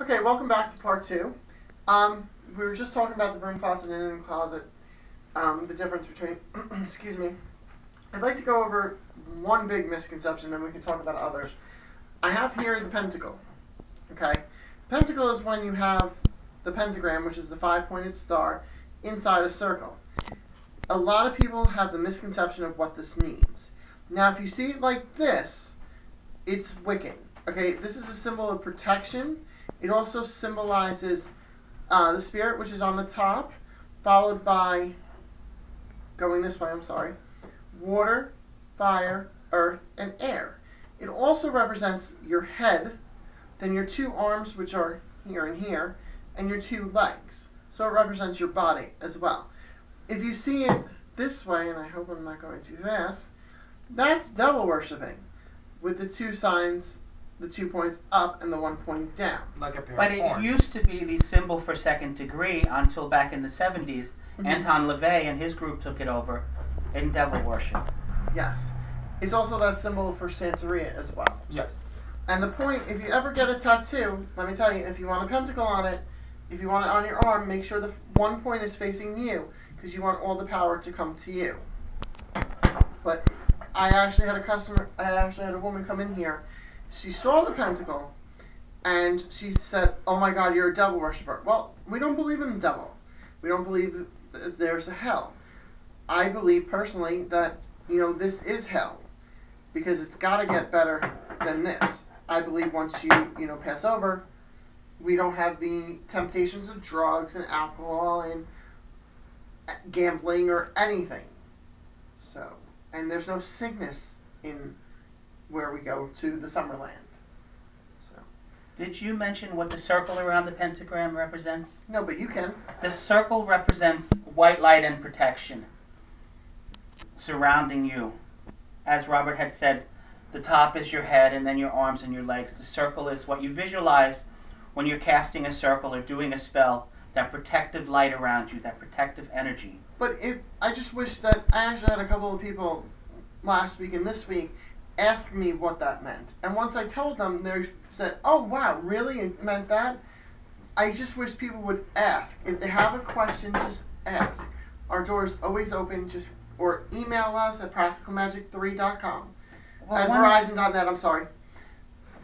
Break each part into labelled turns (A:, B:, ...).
A: Okay, welcome back to part 2. We were just talking about the broom closet and in the closet, the difference between, excuse me. I'd like to go over one big misconception, then we can talk about others. I have here the pentacle, okay? Pentacle is when you have the pentagram, which is the 5-pointed star, inside a circle. A lot of people have the misconception of what this means. Now, if you see it like this, it's Wiccan. Okay, this is a symbol of protection. It also symbolizes the spirit, which is on the top, followed by, going this way, I'm sorry, water, fire, earth, and air. It also represents your head, then your 2 arms, which are here and here, and your 2 legs. So it represents your body as well. If you see it this way, and I hope I'm not going too fast, that's devil worshipping, with the 2 signs, the 2 points up and the 1 point down.
B: Like a pair
C: But
B: of
C: it
B: horns.
C: used to be the symbol for second degree until back in the 70s. Anton LaVey and his group took it over in devil worship.
A: Yes. It's also that symbol for Santeria as well.
B: Yes.
A: And the point, if you ever get a tattoo, let me tell you, if you want a pentacle on it, if you want it on your arm, make sure the 1 point is facing you, because you want all the power to come to you. But I actually had a woman come in here. She saw the pentacle, and she said, "Oh my God, you're a devil worshiper." Well, we don't believe in the devil. We don't believe that there's a hell. I believe personally that, this is hell, because it's got to get better than this. I believe once you, pass over, we don't have the temptations of drugs and alcohol and gambling or anything. So, and there's no sickness in where we go to the Summerland. So.
C: Did you mention what the circle around the pentagram represents?
A: No, but you can.
C: The circle represents white light and protection surrounding you. As Robert had said, the top is your head and then your arms and your legs. The circle is what you visualize when you're casting a circle or doing a spell, that protective light around you, that protective energy.
A: But I just wish that I actually had a couple of people last week and this week ask me what that meant. And once I told them, they said, "Oh wow, really? It meant that?" I just wish people would ask. If they have a question, just ask. Our door is always open. Or email us at practicalmagick3.com. At Verizon.net, I'm sorry.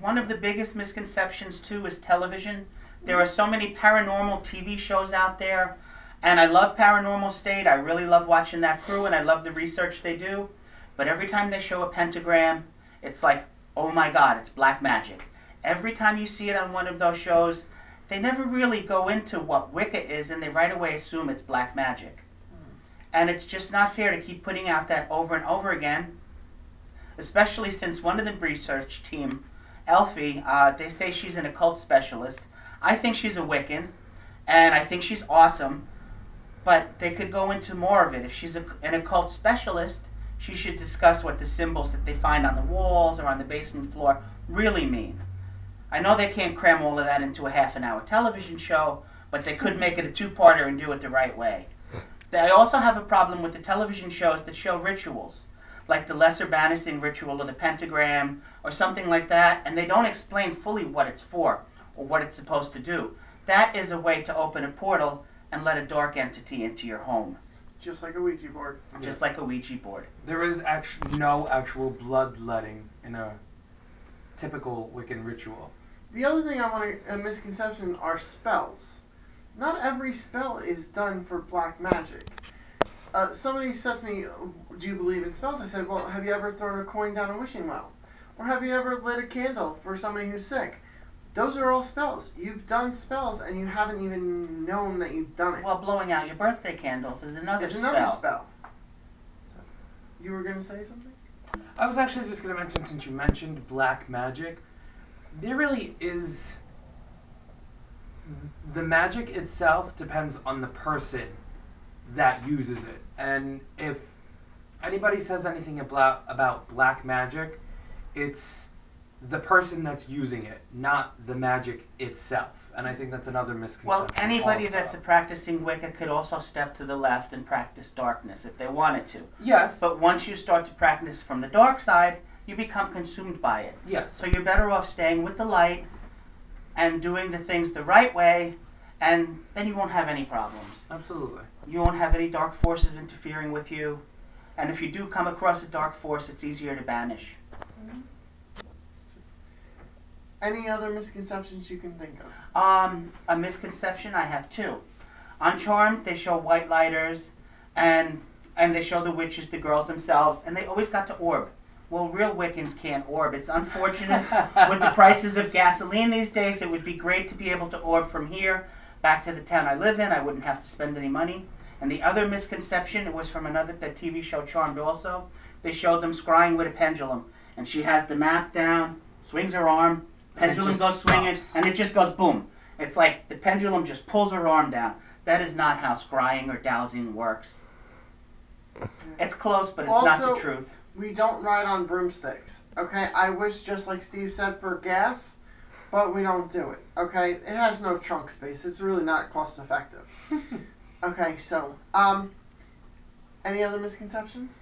C: One of the biggest misconceptions, too, is television. There are so many paranormal TV shows out there, and I love Paranormal State. I really love watching that crew, and I love the research they do. But every time they show a pentagram, it's like, oh my God, it's black magic. Every time you see it on one of those shows, they never really go into what Wicca is, and they right away assume it's black magic. And it's just not fair to keep putting out that over and over again, especially since one of the research team, Elfie, they say she's an occult specialist. I think she's a Wiccan, and I think she's awesome, but they could go into more of it. If she's an occult specialist, she should discuss what the symbols that they find on the walls or on the basement floor really mean. I know they can't cram all of that into a half-an-hour television show, but they could make it a 2-parter and do it the right way. I also have a problem with the television shows that show rituals, like the Lesser Banishing ritual or the pentagram or something like that, and they don't explain fully what it's for or what it's supposed to do. That is a way to open a portal and let a dark entity into your home.
A: Just like a Ouija board.
C: Just like a Ouija board.
B: There is actually no actual bloodletting in a typical Wiccan ritual.
A: The other thing a misconception are spells. Not every spell is done for black magic. Somebody said to me, "Do you believe in spells?" I said, "Well, have you ever thrown a coin down a wishing well? Or have you ever lit a candle for somebody who's sick?" Those are all spells. You've done spells and you haven't even known that you've done it.
C: Well, blowing out your birthday candles is another spell.
A: Another spell. You were going to say something?
B: I was actually just going to mention, since you mentioned black magic, there really is... The magic itself depends on the person that uses it. And if anybody says anything about black magic, it's the person that's using it, not the magic itself. And I think that's another misconception.
C: Well, anybody
B: also.
C: that's a practicing Wicca could also step to the left and practice darkness if they wanted to.
B: Yes.
C: But once you start to practice from the dark side, you become consumed by it.
B: Yes.
C: So you're better off staying with the light, and doing the things the right way, and then you won't have any problems.
B: Absolutely.
C: You won't have any dark forces interfering with you. And if you do come across a dark force, it's easier to banish.
A: Any other misconceptions you can think of?
C: A misconception, I have two. On Charmed, they show white lighters, and they show the witches, the girls themselves, and they always got to orb. Well, real Wiccans can't orb. It's unfortunate. With the prices of gasoline these days, it would be great to be able to orb from here back to the town I live in. I wouldn't have to spend any money. And the other misconception, it was from that TV show Charmed also. They showed them scrying with a pendulum. And she has the map down, swings her arm, pendulum goes swinging, and it just goes boom. It's like the pendulum just pulls her arm down. That is not how scrying or dowsing works. It's close, but it's not the truth.
A: We don't ride on broomsticks, okay? I wish, just like Steve said, for gas, but we don't do it, okay? It has no trunk space. It's really not cost effective. Okay, so, any other misconceptions?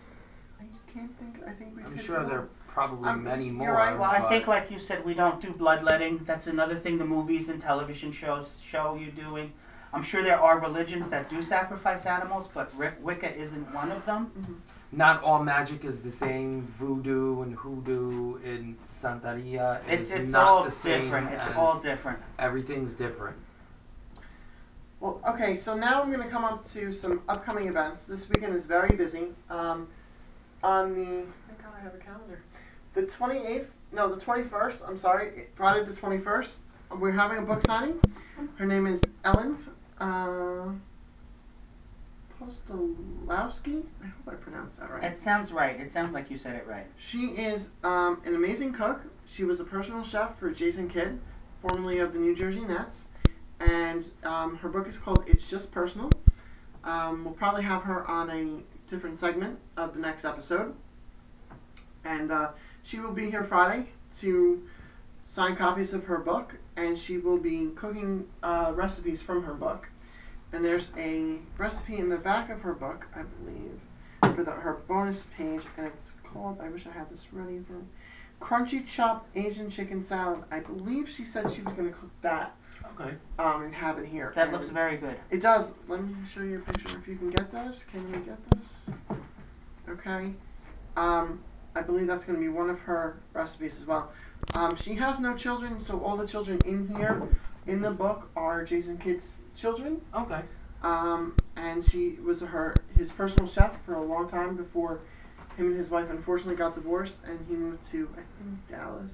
A: I can't think. I think we
B: I'm
A: could
B: sure
A: go.
B: there are probably many more.
A: You're right.
C: Well, I think, like you said, we don't do bloodletting. That's another thing the movies and television shows show you doing. I'm sure there are religions that do sacrifice animals, but Wicca isn't one of them.
A: Mm-hmm.
B: Not all magic is the same. Voodoo and hoodoo and Santeria
C: It's
B: not
C: all
B: the same.
C: different. It's
B: as
C: all different.
B: Everything's different.
A: Well, okay, so now I'm going to come up to some upcoming events. This weekend is very busy. On the, thank God I have a calendar. The 28th, no, the 21st, I'm sorry, Friday the 21st, we're having a book signing. Her name is Ellen Postolowski. I hope I pronounced that right.
C: It sounds right. It sounds like you said it right.
A: She is an amazing cook. She was a personal chef for Jason Kidd, formerly of the New Jersey Nets. And her book is called It's Just Personal. We'll probably have her on a different segment of the next episode. And she will be here Friday to sign copies of her book. And she will be cooking recipes from her book. And there's a recipe in the back of her book, I believe, for her bonus page. And it's called, I wish I had this ready for Crunchy Chopped Asian Chicken Salad. I believe she said she was going to cook that.
B: Okay.
A: And have it here.
C: That looks very good.
A: It does. Let me show you a picture if you can get this. Can we get this? Okay. I believe that's going to be one of her recipes as well. She has no children, so all the children in here, in the book, are Jason Kidd's children.
B: Okay.
A: And she was his personal chef for a long time before him and his wife unfortunately got divorced, and he moved to, I think, Dallas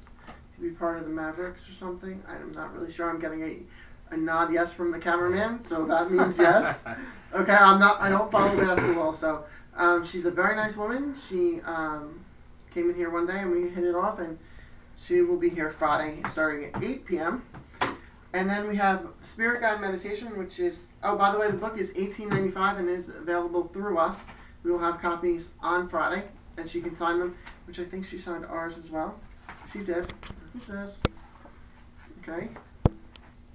A: to be part of the Mavericks or something. I'm not really sure. I'm getting a nod yes from the cameraman, so that means yes. Okay, I don't follow basketball, so she's a very nice woman. She came in here one day and we hit it off, and she will be here Friday starting at 8 p.m. And then we have Spirit Guide Meditation, which is, oh, by the way, the book is $18.95 and is available through us. We will have copies on Friday, and she can sign them, which I think she signed ours as well. She did. Who's this? Okay.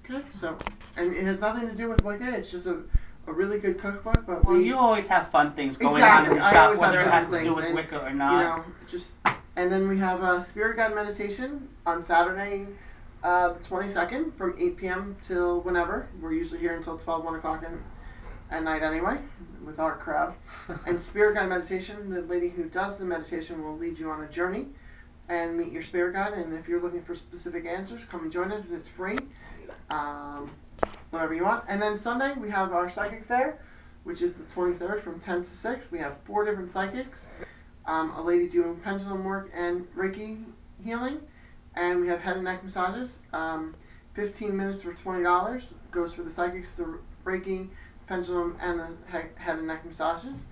A: Okay, so, and it has nothing to do with Wicca. It's just a really good cookbook. But
C: Well, you always have fun things going on in the shop, whether it has to do with Wicca or not.
A: You know, and then we have Spirit Guide Meditation on Saturday, the 22nd, from 8 p.m. till whenever. We're usually here until 1 o'clock at night anyway, with our crowd. And Spirit Guide Meditation, the lady who does the meditation will lead you on a journey and meet your spirit guide. And if you're looking for specific answers, come and join us. It's free. Whatever you want. And then Sunday, we have our psychic fair, which is the 23rd from 10 to 6. We have 4 different psychics. A lady doing pendulum work and Reiki healing. And we have head and neck massages. 15 minutes for $20. Goes for the psychics, the Reiki, pendulum, and the head and neck massages.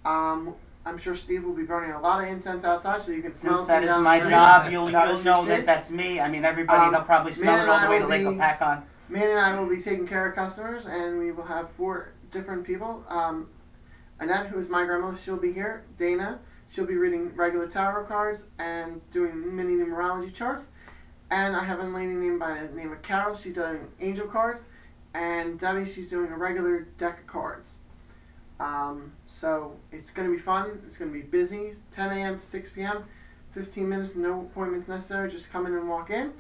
A: I'm sure Steve will be burning a lot of incense outside, so you can smell.
C: Since that is
A: down
C: my
A: the street.
C: job, you'll know
A: Street.
C: that that's me. I mean, everybody, they'll probably smell it all the way to Lake Opakon.
A: Man and I will be taking care of customers, and we will have 4 different people. Annette, who is my grandmother, she'll be here. Dana, she'll be reading regular tarot cards and doing mini numerology charts. And I have a lady named by the name of Carol. She's doing angel cards. And Debbie, she's doing a regular deck of cards. So it's going to be fun. It's going to be busy. 10 a.m. to 6 p.m. 15 minutes, no appointments necessary. Just come in and walk in.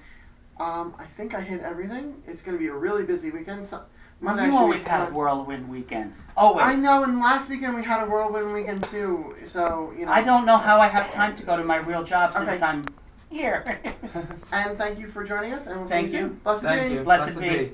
A: I think I hit everything. It's going to be a really busy weekend. So
C: Well, you always have whirlwind weekends. Always.
A: I know, and last weekend we had a whirlwind weekend too. So, you know.
C: I don't know how I have time to go to my real job since I'm here.
A: And thank you for joining us, and we'll
C: Thank
A: see you
C: you.
A: soon. Blessed
B: Thank
A: be.
B: you.
C: Blessed be.